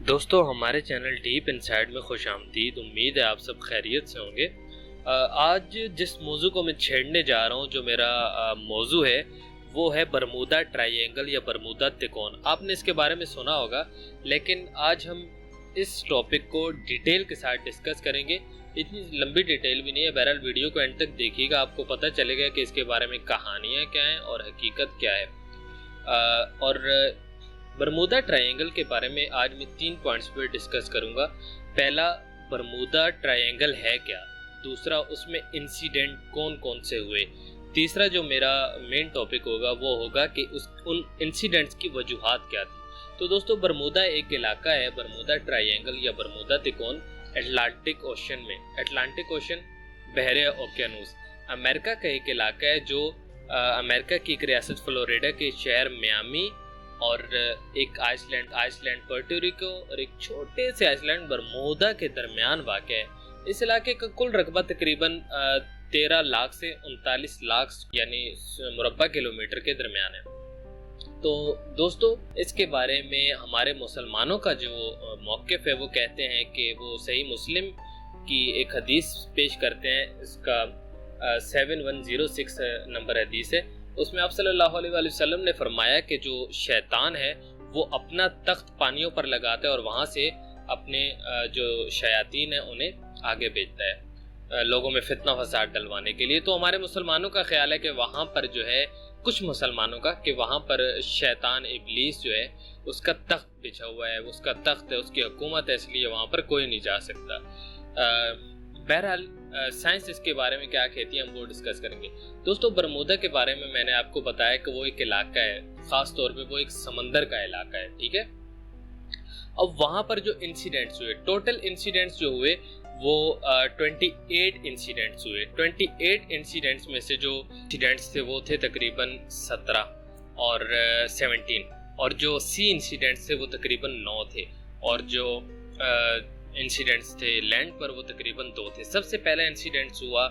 दोस्तों हमारे channel deep inside में खुश आमदीद। उम्मीद है आप सब खैरियत से होंगे। आज जिस मौजू को मैं छेड़ने जा रहा हूँ, जो मेरा मौजू है वो है बरमूदा ट्रायंगल या बरमूदा त्रिकोण। आपने इसके बारे में सुना होगा, लेकिन आज हम इस टॉपिक को डिटेल के साथ डिस्कस करेंगे। इतनी लंबी डिटेल भी नहीं है, बहरहाल वीडियो को एंड तक देखिएगा, आपको पता चलेगा कि इसके बारे में कहानियाँ क्या हैं और हकीकत क्या है। और बरमूदा ट्रायंगल के बारे में आज मैं 3 पॉइंट्स पर डिस्कस करूंगा। पहला, बरमूदा ट्रायंगल है क्या। दूसरा, उसमें इंसिडेंट कौन कौन से हुए। तीसरा जो मेरा मेन टॉपिक होगा वो होगा कि उन इंसिडेंट्स की वजूहात क्या थी। तो दोस्तों, बरमूदा एक इलाका है, बरमूदा ट्रायंगल या बरमूदा त्रिकोण अटलांटिक ओशन में। अटलांटिक ओशन बहरे ओकेनूस अमेरिका का एक इलाका है, जो अमेरिका की एक रियासत फ्लोरिडा के शहर मियामी और एक आइसलैंड पोर्टोरिको और एक छोटे से आइसलैंड बरमूदा के दरमियान वाक़ है। इस इलाके का कुल रकबा तकरीबन 13 लाख से 39 लाख यानी मुरब्बा किलोमीटर के दरमियान है। तो दोस्तों, इसके बारे में हमारे मुसलमानों का जो मौक़िफ़ है वो कहते हैं कि वो सही मुस्लिम की एक हदीस पेश करते हैं। इसका 7106 नंबर हदीस है। उसमें आप सल्लल्लाहु अलैहि वसल्लम ने फरमाया कि जो शैतान है वो अपना तख्त पानियों पर लगाता है और वहाँ से अपने जो शयातीन है उन्हें आगे भेजता है लोगों में फितना फसाद डलवाने के लिए। तो हमारे मुसलमानों का ख्याल है कि वहाँ पर जो है, कुछ मुसलमानों का, कि वहाँ पर शैतान इब्लीस जो है उसका तख्त बिछा हुआ है, उसका तख्त है, उसकी हुकूमत है, इसलिए वहाँ पर कोई नहीं जा सकता। बहरहाल साइंस इसके बारे में क्या कहती है हम वो डिस्कस करेंगे। दोस्तों, बरमूदा के बारे में मैंने आपको बताया कि वो एक इलाका है, ख़ास तौर पे वो एक समंदर का इलाका है, ठीक है। अब वहाँ पर जो इंसिडेंट्स हुए, टोटल इंसिडेंट्स जो हुए वो 28 इंसिडेंट्स हुए। 28 इंसिडेंट्स में से जो इंसिडेंट्स थे वो थे तकरीबन 17 और 17, और जो सी इंसिडेंट्स थे वो तकरीबन 9 थे, और जो इंसिडेंट्स थे लैंड पर वो तकरीबन 2 थे। सबसे पहला इंसिडेंट्स हुआ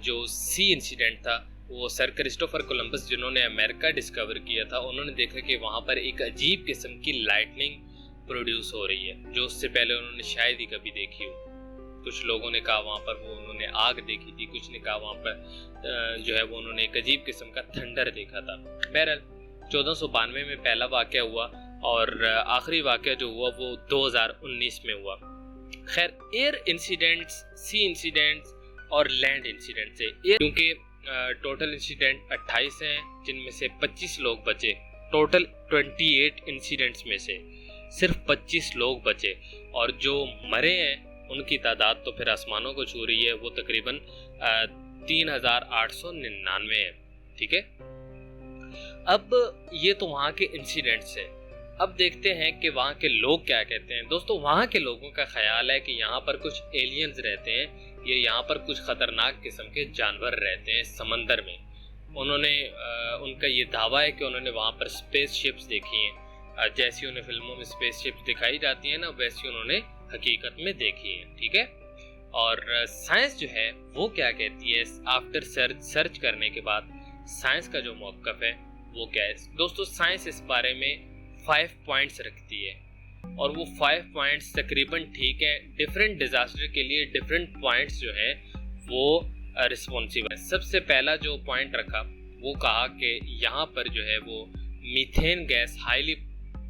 जो सी इंसिडेंट था वो सर क्रिस्टोफर कोलंबस, जिन्होंने अमेरिका डिस्कवर किया था, उन्होंने देखा कि वहाँ पर एक अजीब किस्म की लाइटनिंग प्रोड्यूस हो रही है, जो उससे पहले उन्होंने शायद ही कभी देखी हो। कुछ लोगों ने कहा वहाँ पर वो उन्होंने आग देखी थी, कुछ ने कहा वहाँ पर जो है वो उन्होंने एक अजीब किस्म का थंडर देखा था। बहरहाल 1492 में पहला वाक़या हुआ और आखिरी वाक़या जो हुआ वो 2019 में हुआ। खैर, एयर इंसिडेंट्स, सी इंसिडेंट्स और लैंड इंसिडेंट्स है। क्योंकि टोटल इंसिडेंट 28 हैं, जिनमें से 25 लोग बचे। टोटल 28 इंसिडेंट्स में से सिर्फ 25 लोग बचे, और जो मरे हैं उनकी तादाद तो फिर आसमानों को छू रही है, वो तकरीबन 3899 है, ठीक है। अब ये तो वहाँ के इंसिडेंट्स है। अब देखते हैं कि वहाँ के लोग क्या कहते हैं। दोस्तों, वहाँ के लोगों का ख्याल है कि यहाँ पर कुछ एलियंस रहते हैं, ये यहाँ पर कुछ ख़तरनाक किस्म के जानवर रहते हैं समंदर में। उन्होंने उनका ये दावा है कि उन्होंने वहाँ पर स्पेस शिप्स देखी हैं। जैसी उन्हें फिल्मों में स्पेस शिप्स दिखाई जाती हैं ना, वैसी उन्होंने हकीकत में देखी है, ठीक है। और साइंस जो है वो क्या कहती है, आफ्टर सर्च करने के बाद साइंस का जो मौक़िफ़ है वो क्या है। दोस्तों, साइंस इस बारे में 5 पॉइंट्स रखती है, और वो 5 पॉइंट्स तकरीबन ठीक है। डिफरेंट डिजास्टर के लिए डिफरेंट पॉइंट्स जो है वो रिस्पॉन्सिबल है। सबसे पहला जो पॉइंट रखा वो कहा कि यहाँ पर जो है वो मीथेन गैस हाईली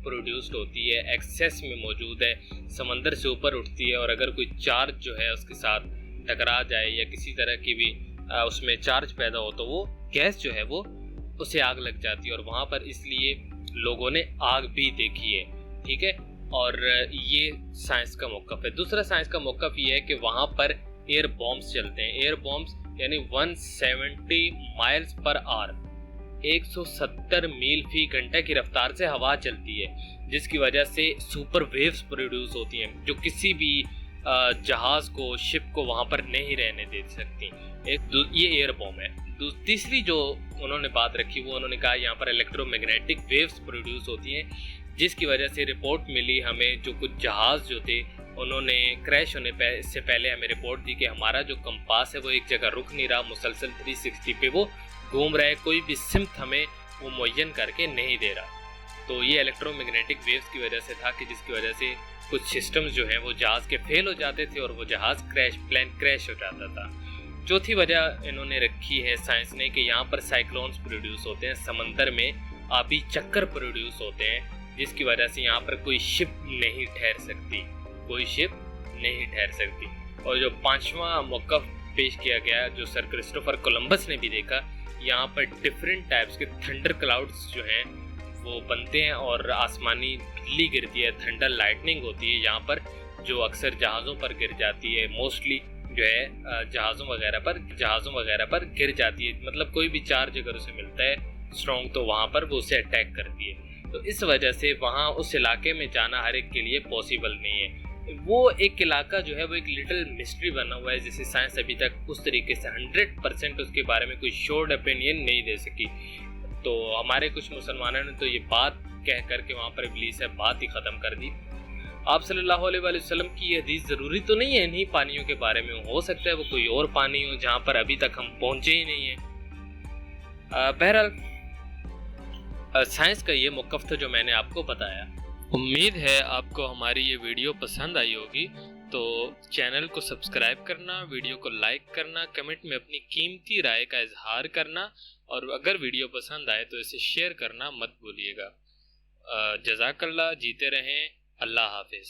प्रोड्यूस्ड होती है, एक्सेस में मौजूद है, समंदर से ऊपर उठती है, और अगर कोई चार्ज जो है उसके साथ टकरा जाए या किसी तरह की भी उसमें चार्ज पैदा हो तो वो गैस जो है वो उसे आग लग जाती है, और वहाँ पर इसलिए लोगों ने आग भी देखी है, ठीक है। और ये साइंस का मौक़िफ़ है। दूसरा साइंस का मौक़िफ़ ये है कि वहाँ पर एयर बॉम्ब्स चलते हैं। एयर बॉम्ब्स यानी 170 माइल्स पर आवर, 170 मील फी घंटे की रफ्तार से हवा चलती है, जिसकी वजह से सुपर वेव्स प्रोड्यूस होती हैं, जो किसी भी जहाज़ को, शिप को वहाँ पर नहीं रहने दे सकती। ये एयर बॉम्ब है। तीसरी जो उन्होंने बात रखी वो उन्होंने कहा यहाँ पर इलेक्ट्रोमैग्नेटिक वेव्स प्रोड्यूस होती हैं, जिसकी वजह से रिपोर्ट मिली हमें, जो कुछ जहाज़ जो थे उन्होंने क्रैश होने से पहले हमें रिपोर्ट दी कि हमारा जो कंपास है वो एक जगह रुक नहीं रहा, मुसलसल 360 पे वो घूम रहा है, कोई भी सिमत हमें वो मुअय्यन करके नहीं दे रहा। تو یہ الیکٹرو میگنیٹک ویوز کی وجہ سے تھا کہ جس کی وجہ سے کچھ سسٹمز جو ہیں وہ جہاز کے فیل ہو جاتے تھے اور وہ جہاز پلین کریش ہو جاتا تھا۔ چوتھی وجہ انہوں نے رکھی ہے سائنس نے کہ یہاں پر سائیکلونز پروڈیوس ہوتے ہیں، سمندر میں آبی چکر پروڈیوس ہوتے ہیں، جس کی وجہ سے یہاں پر کوئی شپ نہیں ٹھہر سکتی، اور جو پانچواں موقف پیش کیا گیا جو سر کرسٹوفر کولمبس نے بھی دیکھا، یہاں پر ڈیفرنٹ ٹائپس کے تھنڈر کلاؤڈز جو ہیں وہ بنتے ہیں اور آسمانی بجلی گرتی ہے، تھنڈر لائٹننگ ہوتی ہے یہاں پر، جو اکثر جہازوں پر گر جاتی ہے، موسٹلی جو ہے جہازوں وغیرہ پر گر جاتی ہے، مطلب کوئی بھی چارج اگر اسے ملتا ہے اسٹرانگ تو وہاں پر وہ اسے اٹیک کرتی ہے۔ تو اس وجہ سے وہاں اس علاقے میں جانا ہر ایک کے لیے پاسبل نہیں ہے۔ وہ ایک علاقہ جو ہے وہ ایک لٹل مسٹری بنا ہوا ہے، جسے سائنس ابھی تک اس طریقے سے 100% اس کے بارے میں کوئی شورڈ اپینین نہیں دے سکی۔ تو ہمارے کچھ مسلمانوں نے تو یہ بات کہہ کر کے وہاں پر ابلیس ہے بات ہی ختم کر دی۔ آپ صلی اللہ علیہ وآلہ وسلم کی یہ حدیث ضروری تو نہیں ہے انہی پانیوں کے بارے میں، ہو سکتا ہے وہ کوئی اور پانی ہو جہاں پر ابھی تک ہم پہنچے ہی نہیں ہیں۔ بہرحال سائنس کا یہ موقف تھا جو میں نے آپ کو بتایا۔ امید ہے آپ کو ہماری یہ ویڈیو پسند آئی ہوگی، تو چینل کو سبسکرائب کرنا، ویڈیو کو لائک کرنا، کمنٹ میں اپنی قیمتی رائے کا اظہار کرنا، اور اگر ویڈیو پسند آئے تو اسے شیئر کرنا مت بھولیے گا۔ جزاک اللہ، جیتے رہیں، اللہ حافظ۔